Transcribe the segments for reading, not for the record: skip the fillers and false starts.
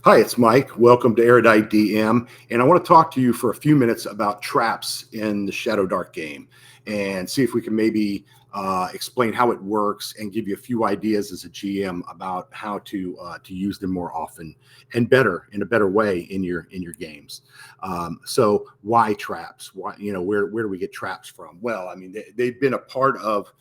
Hi, it's Mike. Welcome to Erudite DM. And I want to talk to you for a few minutes about traps in the Shadowdark game and see if we can maybe explain how it works and give you a few ideas as a GM about how to use them more often and better in a better way in your games. So why traps? Why where do we get traps from? Well, I mean they've been a part of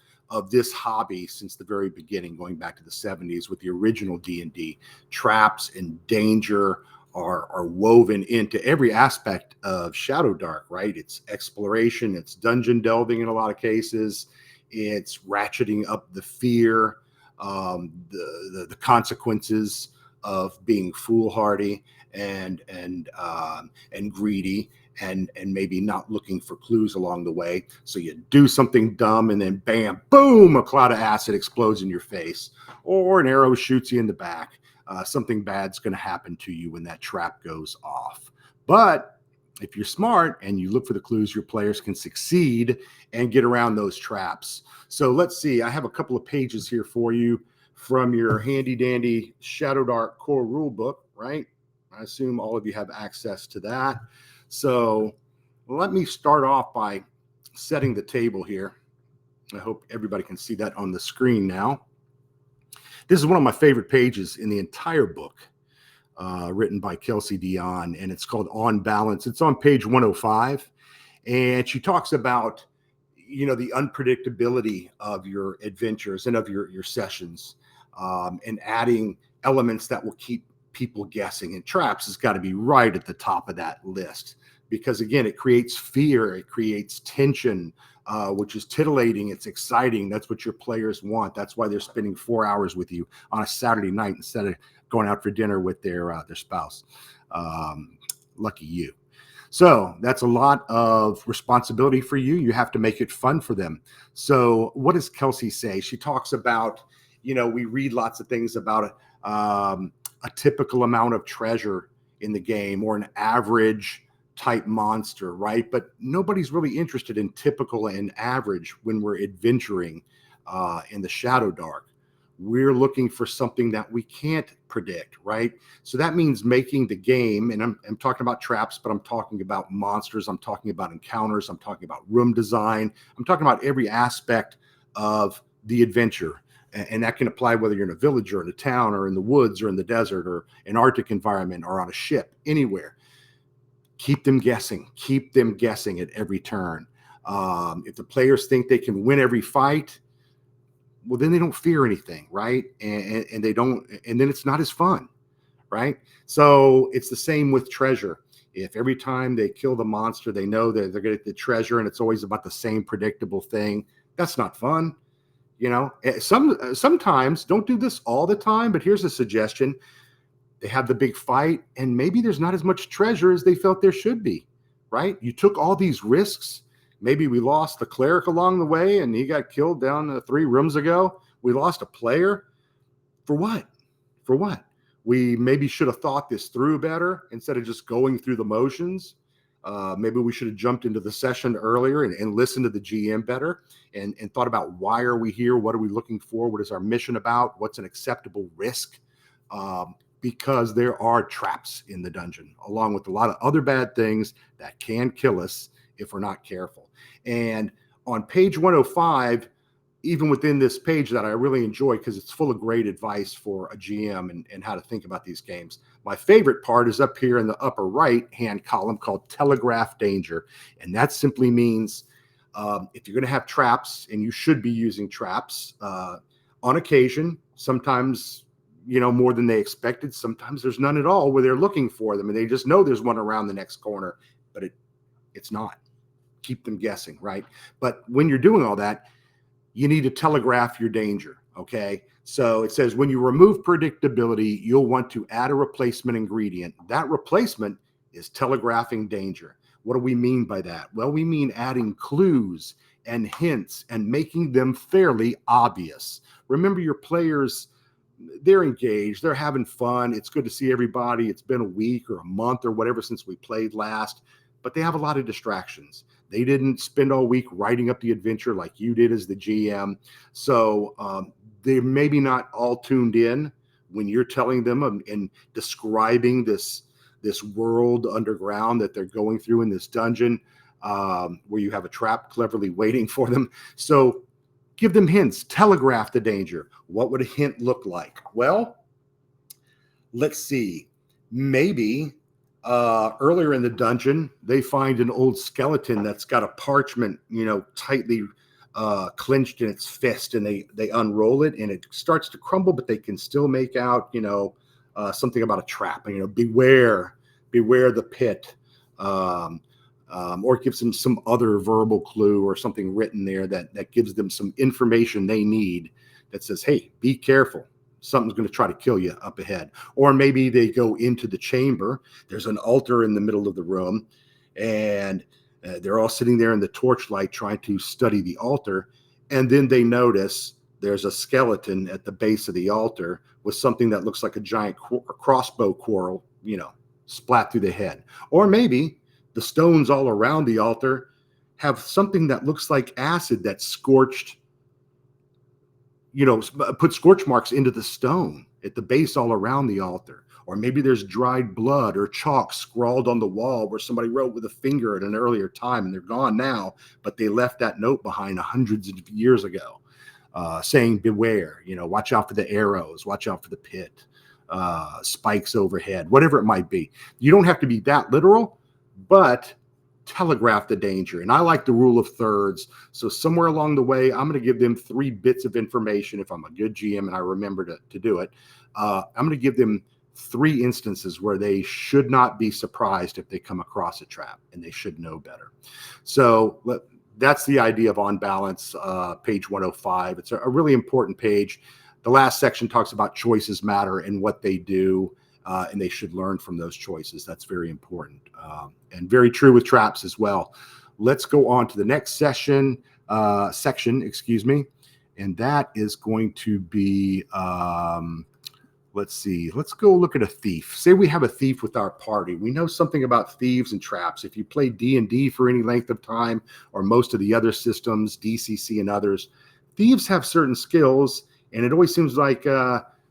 this hobby since the very beginning, going back to the 70s with the original D&D. Traps and danger are woven into every aspect of Shadowdark, right? It's exploration, it's dungeon delving in a lot of cases, it's ratcheting up the fear, the consequences of being foolhardy and greedy and maybe not looking for clues along the way. So you do something dumb and then bam, boom, a cloud of acid explodes in your face, or an arrow shoots you in the back. Something bad's going to happen to you when that trap goes off. But if you're smart and you look for the clues, your players can succeed and get around those traps. So let's see. I have a couple of pages here for you from your handy dandy Shadowdark core rulebook, right? I assume all of you have access to that. So let me start off by setting the table here. I hope everybody can see that on the screen now. This is one of my favorite pages in the entire book, written by Kelsey Dion, and it's called On Balance. It's on page 105, and she talks about the unpredictability of your adventures and of your sessions, and adding elements that will keep people guessing. And traps has got to be right at the top of that list because, again, it creates fear, it creates tension, which is titillating, it's exciting. That's what your players want. That's why they're spending 4 hours with you on a Saturday night instead of going out for dinner with their spouse. Lucky you. So that's a lot of responsibility for you. You have to make it fun for them. So what does Kelsey say? She talks about, we read lots of things about a typical amount of treasure in the game or an average type monster, right? But nobody's really interested in typical and average when we're adventuring in the Shadowdark. We're looking for something that we can't predict, right? So that means making the game, and I'm talking about traps, but I'm talking about monsters, I'm talking about encounters, I'm talking about room design, I'm talking about every aspect of the adventure. And that can apply whether you're in a village or in a town or in the woods or in the desert or an Arctic environment or on a ship, anywhere. Keep them guessing at every turn. If the players think they can win every fight, well, then they don't fear anything, right? And they don't, and then it's not as fun, right? So it's the same with treasure. If every time they kill the monster, they know that they're going to get the treasure and it's always about the same predictable thing, that's not fun. Sometimes, don't do this all the time, but here's a suggestion. They have the big fight and maybe there's not as much treasure as they felt there should be, right? You took all these risks. Maybe we lost the cleric along the way and he got killed down 3 rooms ago. We lost a player. For what? For what? We maybe should have thought this through better instead of just going through the motions. Maybe we should have jumped into the session earlier and listened to the GM better and thought about why are we here? What are we looking for? What is our mission about? What's an acceptable risk? Because there are traps in the dungeon, along with a lot of other bad things that can kill us if we're not careful. And on page 105, even within this page that I really enjoy because it's full of great advice for a GM and how to think about these games. My favorite part is up here in the upper right-hand column called Telegraph Danger. And that simply means if you're going to have traps, and you should be using traps on occasion, sometimes more than they expected. Sometimes there's none at all where they're looking for them and they just know there's one around the next corner, but it's not. Keep them guessing, right? But when you're doing all that, you need to telegraph your danger, okay? So it says when you remove predictability, you'll want to add a replacement ingredient. That replacement is telegraphing danger. What do we mean by that? Well, we mean adding clues and hints and making them fairly obvious. Remember, your players, they're engaged, they're having fun. It's good to see everybody. It's been a week or a month or whatever since we played last, but they have a lot of distractions. They didn't spend all week writing up the adventure like you did as the GM. So they're maybe not all tuned in when you're telling them and describing this world underground that they're going through in this dungeon, where you have a trap cleverly waiting for them. So give them hints, telegraph the danger. What would a hint look like? Well, let's see. Maybe earlier in the dungeon, they find an old skeleton that's got a parchment, tightly clenched in its fist, and they unroll it, and it starts to crumble, but they can still make out, something about a trap. Beware the pit, or it gives them some other verbal clue or something written there that gives them some information they need that says, hey, be careful. Something's going to try to kill you up ahead. Or maybe they go into the chamber. There's an altar in the middle of the room, and they're all sitting there in the torchlight trying to study the altar. And then they notice there's a skeleton at the base of the altar with something that looks like a giant crossbow quarrel, splat through the head. Or maybe the stones all around the altar have something that looks like acid that's scorched, put scorch marks into the stone at the base all around the altar. Or maybe there's dried blood or chalk scrawled on the wall where somebody wrote with a finger at an earlier time, and they're gone now, but they left that note behind hundreds of years ago, saying, beware, watch out for the arrows, watch out for the pit, spikes overhead, whatever it might be. You don't have to be that literal, but telegraph the danger. And I like the rule of thirds. So somewhere along the way, I'm going to give them 3 bits of information. If I'm a good GM and I remember to do it, I'm going to give them 3 instances where they should not be surprised if they come across a trap, and they should know better. So that's the idea of On Balance, page 105. It's a really important page. The last section talks about choices matter and what they do, and they should learn from those choices. That's very important, and very true with traps as well. Let's go on to the next section, and that is going to be, let's see. Let's go look at a thief. Say we have a thief with our party. We know something about thieves and traps. If you play D&D for any length of time, or most of the other systems, DCC and others, thieves have certain skills, and it always seems like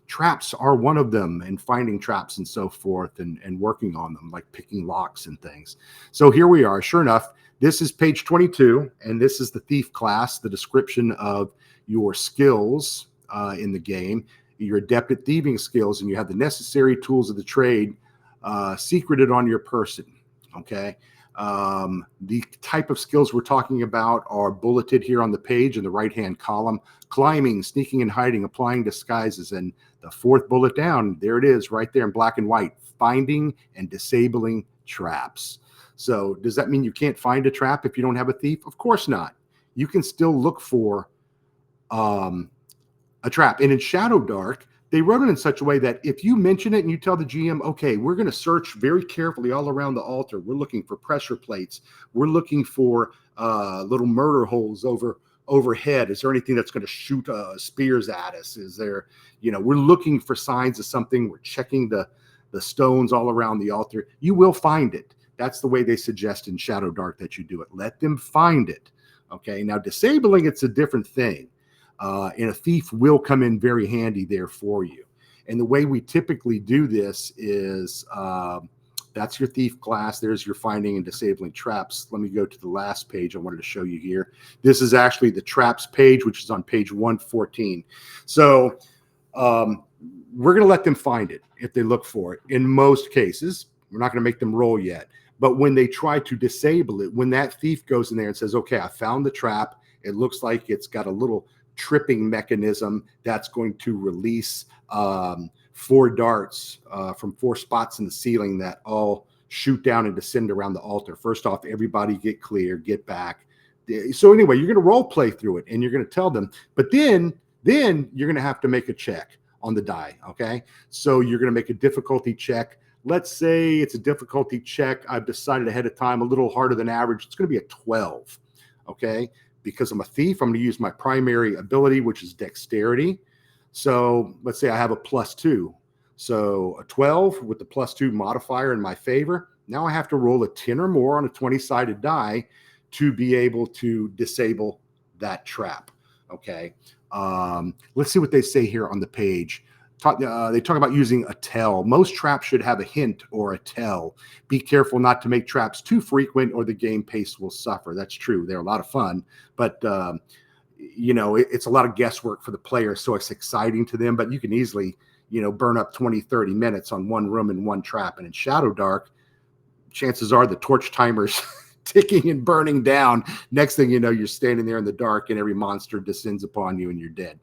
traps are one of them, and finding traps and so forth, and working on them, like picking locks and things. So here we are. Sure enough, this is page 22, and this is the thief class, the description of your skills in the game. You're adept at thieving skills, and you have the necessary tools of the trade secreted on your person. Okay. The type of skills we're talking about are bulleted here on the page in the right-hand column: climbing, sneaking and hiding, applying disguises. And the 4th bullet down, there it is right there in black and white: finding and disabling traps. So does that mean you can't find a trap if you don't have a thief? Of course not. You can still look for a trap. And in Shadowdark, they wrote it in such a way that if you mention it and you tell the GM, okay, we're going to search very carefully all around the altar. We're looking for pressure plates. We're looking for little murder holes overhead. Is there anything that's going to shoot spears at us? Is there, we're looking for signs of something. We're checking the stones all around the altar. You will find it. That's the way they suggest in Shadowdark that you do it. Let them find it. Okay. Now, disabling, it's a different thing. And a thief will come in very handy there for you. And the way we typically do this is, that's your thief class. There's your finding and disabling traps. Let me go to the last page I wanted to show you here. This is actually the traps page, which is on page 114. So we're going to let them find it if they look for it. In most cases, we're not going to make them roll yet. But when they try to disable it, when that thief goes in there and says, okay, I found the trap, it looks like it's got a little tripping mechanism that's going to release 4 darts from 4 spots in the ceiling that all shoot down and descend around the altar. First off, everybody get clear, get back. So anyway, you're going to role play through it, and you're going to tell them, but then you're going to have to make a check on the die. Okay. So you're going to make a difficulty check. Let's say it's a difficulty check. I've decided ahead of time, a little harder than average. It's going to be a 12. Okay. Because I'm a thief, I'm going to use my primary ability, which is dexterity. So let's say I have a +2. So a 12 with the +2 modifier in my favor. Now I have to roll a 10 or more on a 20-sided die to be able to disable that trap. Okay. Let's see what they say here on the page. They talk about using a tell. Most traps should have a hint or a tell. Be careful not to make traps too frequent or the game pace will suffer. That's true. They're a lot of fun, but it's a lot of guesswork for the player, so it's exciting to them, but you can easily, burn up 20, 30 minutes on one room and one trap. And in Shadowdark, chances are the torch timer's ticking and burning down. Next thing you know, you're standing there in the dark and every monster descends upon you and you're dead.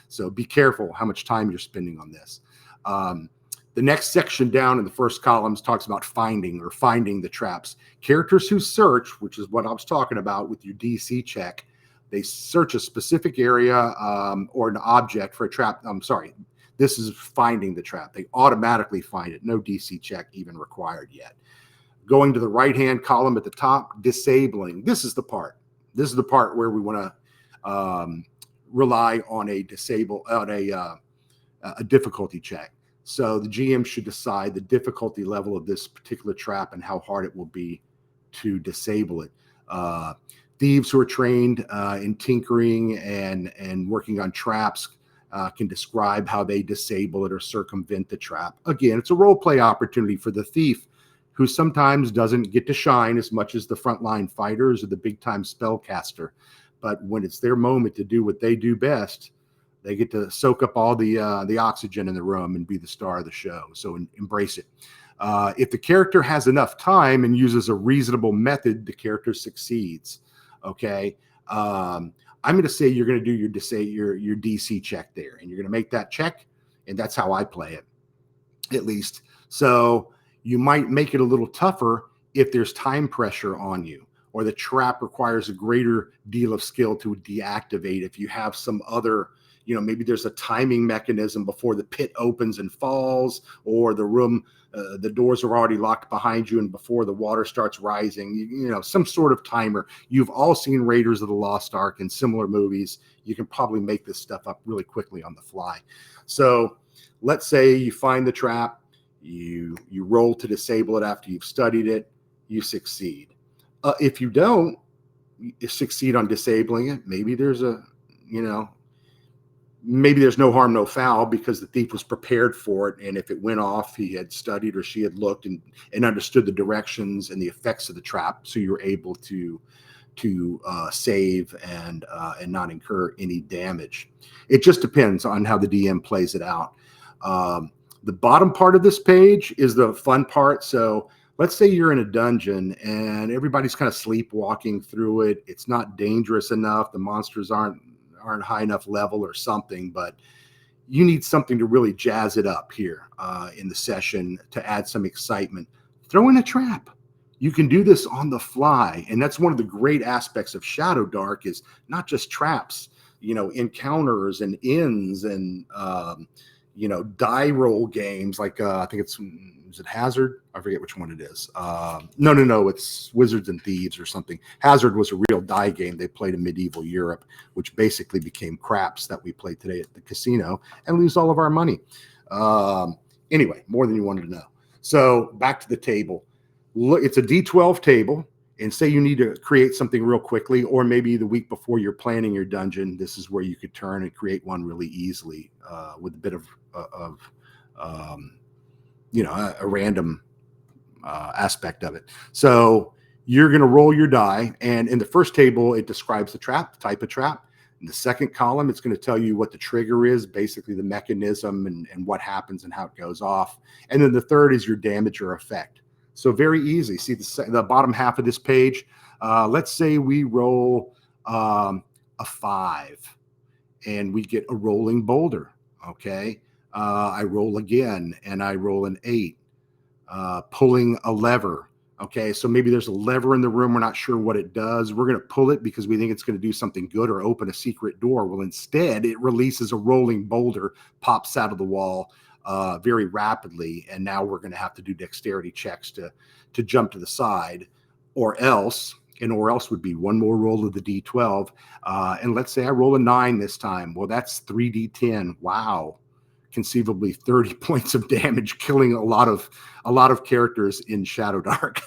So be careful how much time you're spending on this. The next section down in the first columns talks about finding the traps. Characters who search, which is what I was talking about with your DC check, they search a specific area or an object for a trap. I'm sorry, this is finding the trap. They automatically find it. No DC check even required yet. Going to the right-hand column at the top, disabling. This is the part. This is the part where we want to rely on a difficulty check. So the GM should decide the difficulty level of this particular trap and how hard it will be to disable it. Thieves who are trained in tinkering and working on traps can describe how they disable it or circumvent the trap. Again, it's a role play opportunity for the thief, who sometimes doesn't get to shine as much as the frontline fighters or the big-time spellcaster. But when it's their moment to do what they do best, they get to soak up all the oxygen in the room and be the star of the show. So embrace it. If the character has enough time and uses a reasonable method, the character succeeds. Okay. I'm going to say you're going to do your DC check there, and you're going to make that check, and that's how I play it, at least. So you might make it a little tougher if there's time pressure on you, or the trap requires a greater deal of skill to deactivate. If you have some other, maybe there's a timing mechanism before the pit opens and falls, or the room, the doors are already locked behind you and before the water starts rising, some sort of timer. You've all seen Raiders of the Lost Ark and similar movies. You can probably make this stuff up really quickly on the fly. So let's say you find the trap, you roll to disable it after you've studied it, you succeed. If you don't succeed on disabling it, maybe there's maybe there's no harm, no foul, because the thief was prepared for it. And if it went off, he had studied or she had looked and understood the directions and the effects of the trap. So you're able to save and not incur any damage. It just depends on how the DM plays it out. The bottom part of this page is the fun part. So let's say you're in a dungeon and everybody's kind of sleepwalking through it. It's not dangerous enough. The monsters aren't high enough level or something, but you need something to really jazz it up here in the session to add some excitement. Throw in a trap. You can do this on the fly. And that's one of the great aspects of Shadowdark is not just traps, encounters and inns and, die roll games like I think is it Hazard? I forget which one it is. No, it's Wizards and Thieves or something. Hazard was a real die game they played in medieval Europe, which basically became craps that we play today at the casino and lose all of our money. Anyway, more than you wanted to know. So back to the table. Look, it's a D12 table, and say you need to create something real quickly, or maybe the week before you're planning your dungeon, this is where you could turn and create one really easily with a bit of a random aspect of it. So you're going to roll your die, and in the first table, it describes the trap, the type of trap. In the second column, it's going to tell you what the trigger is, basically the mechanism and what happens and how it goes off. And then the third is your damage or effect. So very easy. See the bottom half of this page. Let's say we roll a 5 and we get a rolling boulder. Okay. I roll again and I roll an 8, pulling a lever. Okay. So maybe there's a lever in the room. We're not sure what it does. We're going to pull it because we think it's going to do something good or open a secret door. Well, instead it releases a rolling boulder, pops out of the wall very rapidly. And now we're going to have to do dexterity checks to jump to the side, or else would be one more roll of the D12. And let's say I roll a 9 this time. Well, that's 3D10. Wow. Conceivably 30 points of damage, killing a lot of characters in Shadowdark.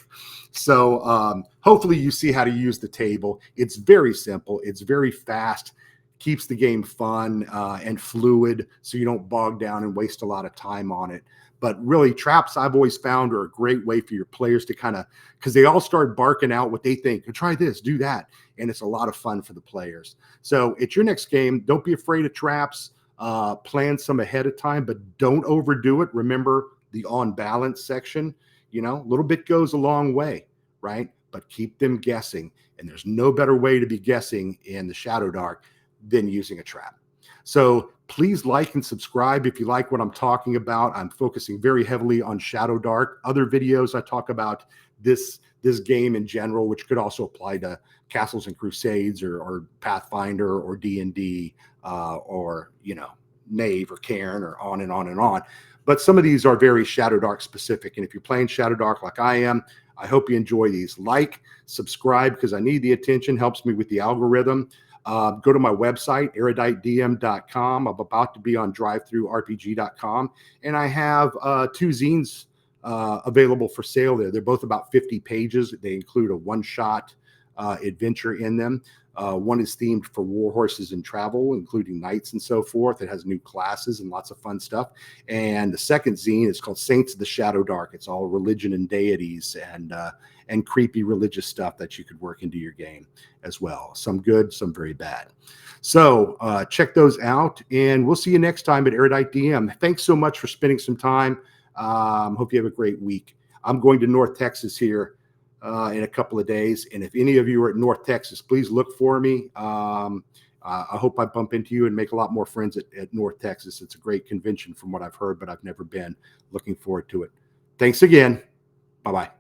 So hopefully you see how to use the table. It's very simple. It's very fast. keeps the game fun and fluid, so you don't bog down and waste a lot of time on it. But really, traps I've always found are a great way for your players to kind of, because they all start barking out what they think. Try this, do that, and it's a lot of fun for the players. So at your next game, don't be afraid of traps. Plan some ahead of time, but don't overdo it. Remember the on balance section. You know, a little bit goes a long way, right? But keep them guessing. And there's no better way to be guessing in the Shadowdark than using a trap. So please like and subscribe if you like what I'm talking about. I'm focusing very heavily on Shadowdark. Other videos I talk about this game in general, which could also apply to Castles and Crusades or Pathfinder or D&D or, you know, Knave or Cairn or on and on and on. But some of these are very Shadowdark specific. And if you're playing Shadowdark like I am, I hope you enjoy these. Like, subscribe, because I need the attention, helps me with the algorithm. Go to my website, eruditedm.com. I'm about to be on drivethrurpg.com. And I have 2 zines available for sale there. They're both about 50 pages. They include a one-shot adventure in them. One is themed for war horses and travel, including knights and so forth. It has new classes and lots of fun stuff. And the second zine is called Saints of the Shadowdark. It's all religion and deities and creepy religious stuff that you could work into your game as well. Some good, some very bad. So check those out, and we'll see you next time at Erudite DM. Thanks so much for spending some time. Hope you have a great week. I'm going to North Texas here in a couple of days. And if any of you are at North Texas, please look for me. I hope I bump into you and make a lot more friends at North Texas. It's a great convention from what I've heard, but I've never been. Looking forward to it. Thanks again. Bye-bye.